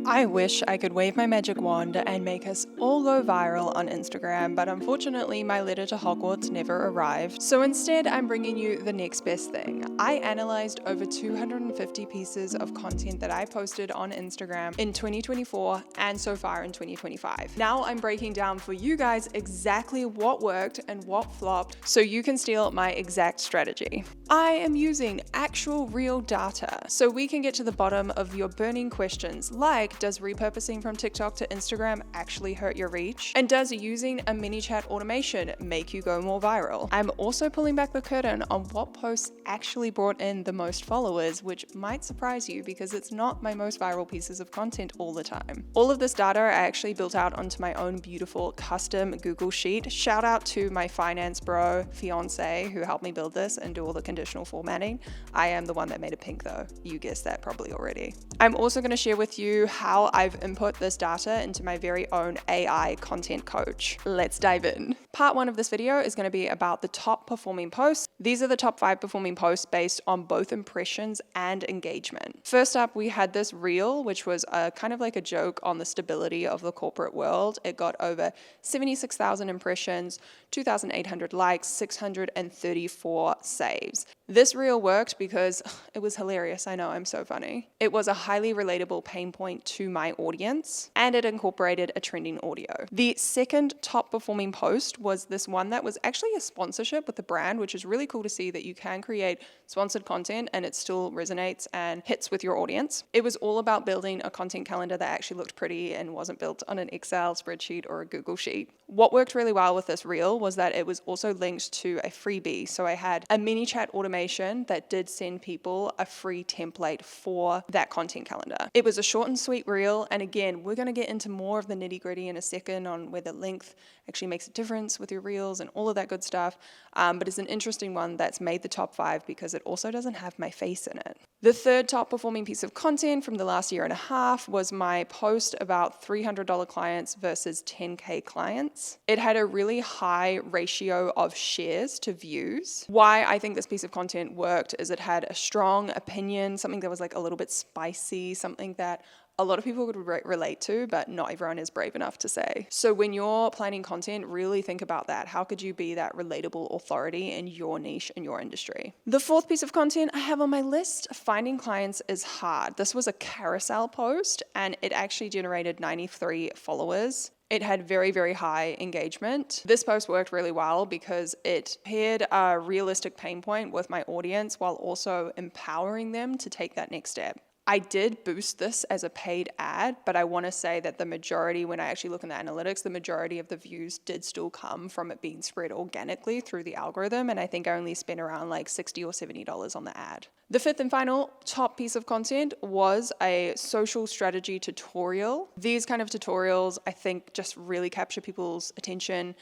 I wish I could wave my magic wand and make us all go viral on Instagram, but unfortunately my letter to Hogwarts never arrived. So instead, I'm bringing you the next best thing. I analyzed over 250 pieces of content that I posted on Instagram in 2024 and so far in 2025. Now I'm breaking down for you guys exactly what worked and what flopped so you can steal my exact strategy. I am using actual real data so we can get to the bottom of your burning questions like, does repurposing from TikTok to Instagram actually hurt your reach? And does using a mini chat automation make you go more viral? I'm also pulling back the curtain on what posts actually brought in the most followers, which might surprise you because it's not my most viral pieces of content all the time. All of this data I actually built out onto my own beautiful custom Google Sheet. Shout out to my finance bro, fiance, who helped me build this and do all the conditional formatting. I am the one that made it pink though. You guessed that probably already. I'm also going to share with you how I've input this data into my very own AI content coach. Let's dive in. Part one of this video is going to be about the top performing posts. These are the top 5 performing posts based on both impressions and engagement. First up, we had this reel, which was kind of like a joke on the stability of the corporate world. It got over 76,000 impressions, 2,800 likes, 634 saves. This reel worked because it was hilarious. I know, I'm so funny. It was a highly relatable pain point to my audience, and it incorporated a trending audio. The second top performing post was this one that was actually a sponsorship with the brand, which is really cool to see that you can create sponsored content and it still resonates and hits with your audience. It was all about building a content calendar that actually looked pretty and wasn't built on an Excel spreadsheet or a Google Sheet. What worked really well with this reel was that it was also linked to a freebie. So I had a mini chat automation that did send people a free template for that content calendar. It was a short and sweet reel. And again, we're going to get into more of the nitty gritty in a second on where the length actually makes a difference with your reels and all of that good stuff. But it's an interesting one that's made the top 5 because it also doesn't have my face in it. The third top performing piece of content from the last year and a half was my post about $300 clients versus 10K clients. It had a really high ratio of shares to views. Why I think this piece of content worked is it had a strong opinion, something that was like a little bit spicy, something that a lot of people would relate to, but not everyone is brave enough to say. So when you're planning content, really think about that. How could you be that relatable authority in your niche and your industry? The fourth piece of content I have on my list, finding clients is hard. This was a carousel post and it actually generated 93 followers. It had very, very high engagement. This post worked really well because it paired a realistic pain point with my audience while also empowering them to take that next step. I did boost this as a paid ad, but I want to say that the majority, when I actually look in the analytics, the majority of the views did still come from it being spread organically through the algorithm. And I think I only spent around like $60 or $70 on the ad. The fifth and final top piece of content was a social strategy tutorial. These kind of tutorials, I think, just really capture people's attention.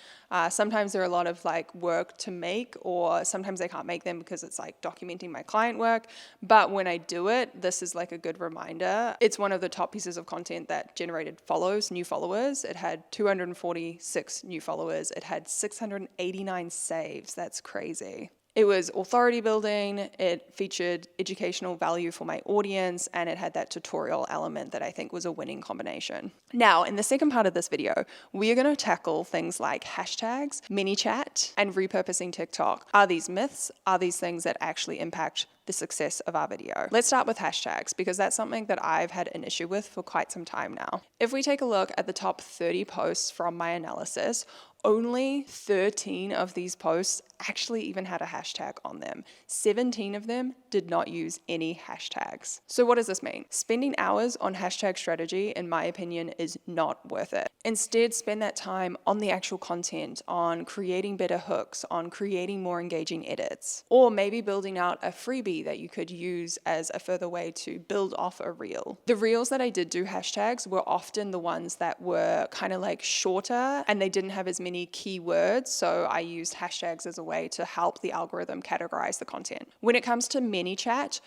Sometimes they're a lot of like work to make, or sometimes I can't make them because it's like documenting my client work. But when I do it, this is like a good reminder. It's one of the top pieces of content that generated new followers. It had 246 new followers. It had 689 saves. That's crazy. It was authority building, it featured educational value for my audience, and it had that tutorial element that I think was a winning combination. Now, in the second part of this video, we are going to tackle things like hashtags, mini chat, and repurposing TikTok. Are these myths? Are these things that actually impact the success of our video? Let's start with hashtags because that's something that I've had an issue with for quite some time now. If we take a look at the top 30 posts from my analysis, only 13 of these posts actually even had a hashtag on them. 17 of them did not use any hashtags. So what does this mean? Spending hours on hashtag strategy, in my opinion, is not worth it. Instead, spend that time on the actual content, on creating better hooks, on creating more engaging edits, or maybe building out a freebie that you could use as a further way to build off a reel. The reels that I did do hashtags were often the ones that were kind of like shorter and they didn't have as many keywords. So I used hashtags as a way to help the algorithm categorize the content. When it comes to mini chat,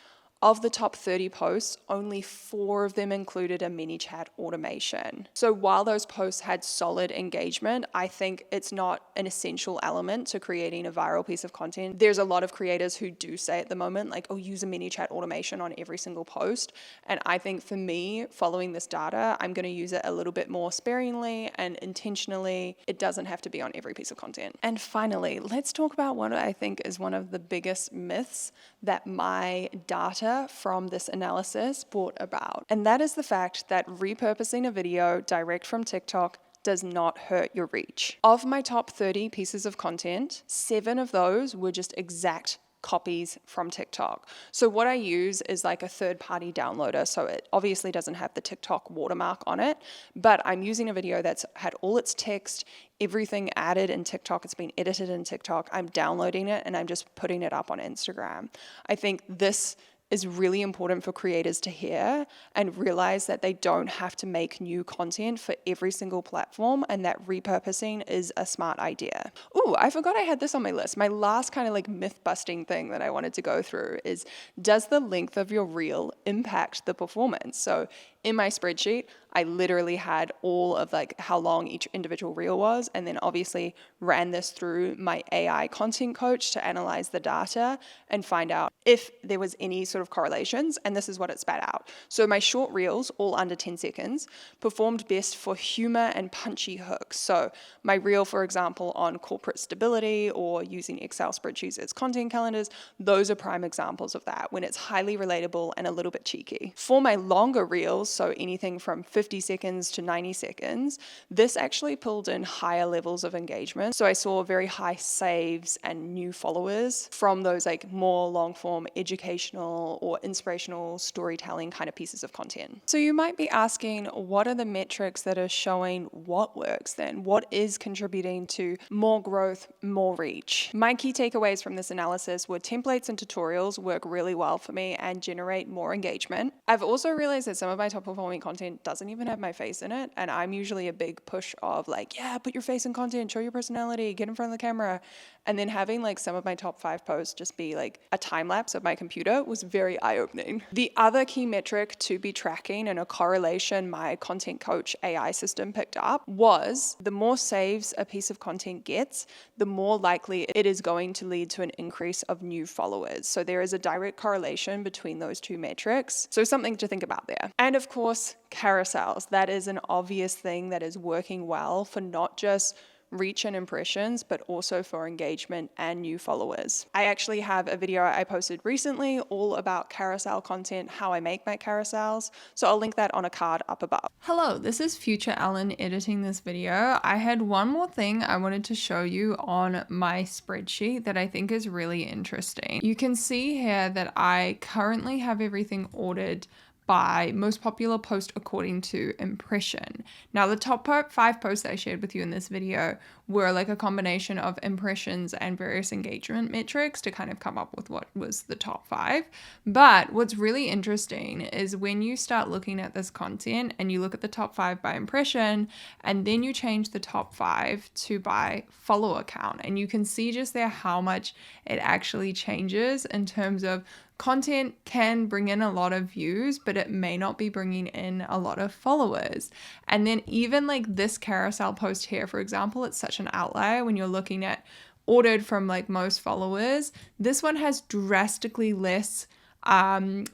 Of the top 30 posts, only 4 of them included a mini chat automation. So while those posts had solid engagement, I think it's not an essential element to creating a viral piece of content. There's a lot of creators who do say at the moment, like, oh, use a mini chat automation on every single post. And I think for me, following this data, I'm going to use it a little bit more sparingly and intentionally. It doesn't have to be on every piece of content. And finally, let's talk about what I think is one of the biggest myths that my data from this analysis brought about. And that is the fact that repurposing a video direct from TikTok does not hurt your reach. Of my top 30 pieces of content, 7 of those were just exact copies from TikTok. So what I use is like a third-party downloader, so it obviously doesn't have the TikTok watermark on it, but I'm using a video that's had all its text, everything added in TikTok, it's been edited in TikTok, I'm downloading it and I'm just putting it up on Instagram. I think this is really important for creators to hear and realize that they don't have to make new content for every single platform, and that repurposing is a smart idea. Ooh, I forgot I had this on my list. My last kind of like myth busting thing that I wanted to go through is, does the length of your reel impact the performance? So in my spreadsheet, I literally had all of like how long each individual reel was, and then obviously ran this through my AI content coach to analyze the data and find out if there was any sort of correlations, and this is what it spat out. So my short reels, all under 10 seconds, performed best for humor and punchy hooks. So my reel, for example, on corporate stability or using Excel spreadsheets as content calendars, those are prime examples of that, when it's highly relatable and a little bit cheeky. For my longer reels, so anything from 50 seconds to 90 seconds, this actually pulled in higher levels of engagement. So I saw very high saves and new followers from those like more long form educational or inspirational storytelling kind of pieces of content. So you might be asking, what are the metrics that are showing what works then? What is contributing to more growth, more reach? My key takeaways from this analysis were templates and tutorials work really well for me and generate more engagement. I've also realized that some of my top performing content doesn't even have my face in it, and I'm usually a big push of like, yeah, put your face in content, show your personality, get in front of the camera. And then having like some of my top 5 posts just be like a time lapse of my computer was very eye-opening. The other key metric to be tracking, and a correlation my content coach AI system picked up, was the more saves a piece of content gets, the more likely it is going to lead to an increase of new followers. So there is a direct correlation between those two metrics. So something to think about there. And of course, carousels. That is an obvious thing that is working well for not just reach and impressions, but also for engagement and new followers. I actually have a video I posted recently all about carousel content, how I make my carousels. So I'll link that on a card up above. Hello, this is Future Ellen editing this video. I had one more thing I wanted to show you on my spreadsheet that I think is really interesting. You can see here that I currently have everything ordered by most popular post according to impression. Now, the top 5 posts I shared with you in this video were like a combination of impressions and various engagement metrics to kind of come up with what was the top 5. But what's really interesting is when you start looking at this content and you look at the top 5 by impression, and then you change the top 5 to by follower count, and you can see just there how much it actually changes in terms of content can bring in a lot of views, but it may not be bringing in a lot of followers. And then even like this carousel post here, for example, it's such an outlier when you're looking at ordered from like most followers. This one has drastically less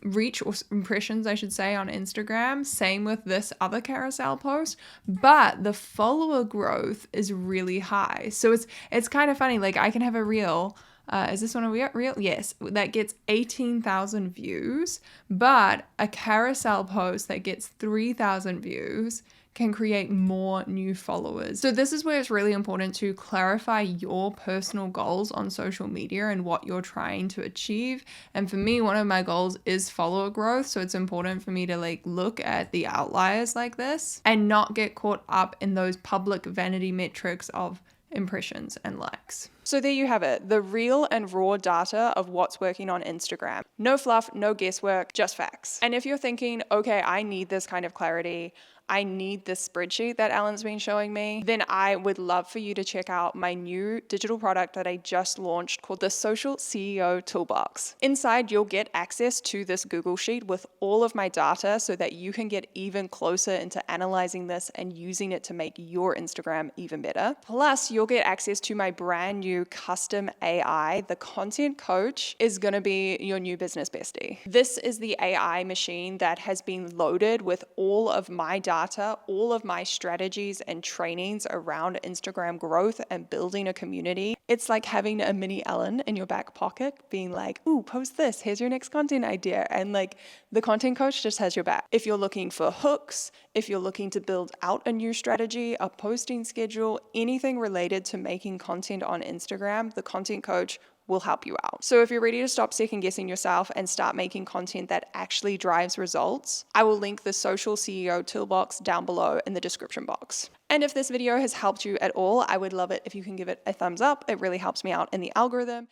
reach or impressions, I should say, on Instagram. Same with this other carousel post, but the follower growth is really high. So it's kind of funny. Like I can have a reel. Is this one a reel? Yes, that gets 18,000 views, but a carousel post that gets 3,000 views can create more new followers. So this is where it's really important to clarify your personal goals on social media and what you're trying to achieve. And for me, one of my goals is follower growth. So it's important for me to like look at the outliers like this and not get caught up in those public vanity metrics of impressions and likes. So there you have it, the real and raw data of what's working on Instagram. No fluff, no guesswork, just facts. And if you're thinking, okay, I need this kind of clarity, I need this spreadsheet that Alan's been showing me, then I would love for you to check out my new digital product that I just launched called the Social CEO Toolbox. Inside, you'll get access to this Google Sheet with all of my data so that you can get even closer into analyzing this and using it to make your Instagram even better. Plus, you'll get access to my brand new custom AI. The content coach is going to be your new business bestie. This is the AI machine that has been loaded with all of my data, all of my strategies and trainings around Instagram growth and building a community. It's like having a mini Ellen in your back pocket being like, ooh, post this, here's your next content idea. And like the content coach just has your back. If you're looking for hooks, if you're looking to build out a new strategy, a posting schedule, anything related to making content on Instagram, the content coach will help you out. So if you're ready to stop second guessing yourself and start making content that actually drives results, I will link the Social CEO Toolbox down below in the description box. And if this video has helped you at all, I would love it if you can give it a thumbs up. It really helps me out in the algorithm.